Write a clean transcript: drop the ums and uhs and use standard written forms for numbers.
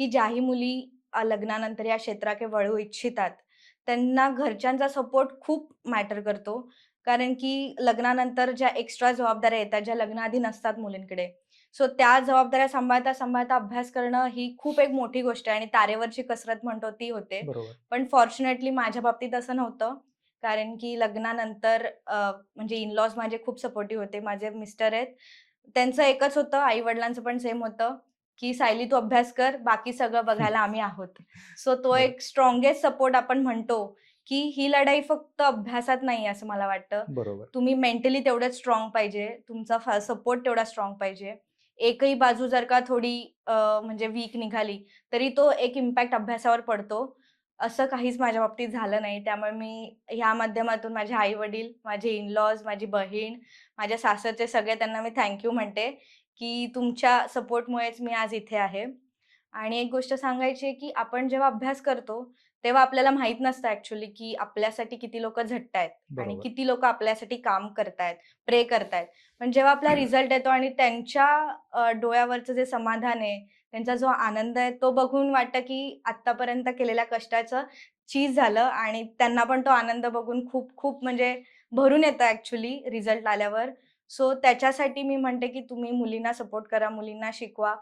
की ज्याही मुली लग्नानंतर या क्षेत्राकडे वळू इच्छितात, त्यांना घरच्यांचा सपोर्ट खूप मॅटर करतो. कारण की लग्नानंतर ज्या एक्स्ट्रा जबाबदाऱ्या येतात, ज्या लग्नाआधी नसतात मुलींकडे. सो त्या जबाबदाऱ्या सांभाळता अभ्यास करणं ही खूप एक मोठी गोष्ट आहे आणि तारेवरची कसरत म्हणतो ती होते. बरोबर. पण फॉर्च्युनेटली माझ्या बाबतीत असं नव्हतं. कारण की लग्नानंतर म्हणजे इन-लॉज माझे खूप सपोर्टिव्ह होते. माझे मिस्टर आहेत. त्यांचं एकच होतं, आई-वडिलांचं पण सेम होतं, की "सायली तू अभ्यास कर, बाकी सगळं बघायला आम्ही आहोत." सो तो बरं. एक स्ट्राँगेस्ट सपोर्ट आपण म्हणतो, की ही लढाई फक्त अभ्यासात नाही असं मला वाटतं. बरोबर. तुम्ही मेंटली तेवढंच स्ट्राँग पाहिजे. तुमचा सपोर्ट तेवढा स्ट्राँग पाहिजे. एकही बाजू जर का थोडी म्हणजे वीक निघाली, तरी तो एक इम्पॅक्ट अभ्यासावर पडतो. असं काहीच माझ्या बाबतीत झालं नाही. त्यामुळे मी ह्या माध्यमातून माझे आई-वडील, माझे इन-लॉज, माझी बहीण, माझ्या सासरचे सगळे त्यांना मी म्हणते, की तुमच्या सपोर्टमुळेच मी आज इथे आहे. आणि एक गोष्ट सांगायची आहे, की आपण जेव्हा अभ्यास करतो, तेव्हा आपल्याला माहीत नसतं ॲक्चुअली, की आपल्यासाठी किती लोकं झटतायत आणि बरोबर. किती लोकं आपल्यासाठी काम करतायत, प्रे करतायत. पण जेव्हा आपला रिझल्ट येतो आणि त्यांच्या डोळ्यावरचं जे समाधान आहे, त्यांचा जो आनंद आहे, तो बघून वाटतं, की आत्तापर्यंत केलेल्या कष्टाचं चीज झालं आणि त्यांना पण तो आनंद बघून खूप खूप म्हणजे भरून येतं ॲक्चुअली रिझल्ट आल्यावर. सो त्याच्यासाठी मी म्हणते, की तुम्ही मुलींना सपोर्ट करा, मुलींना शिकवा.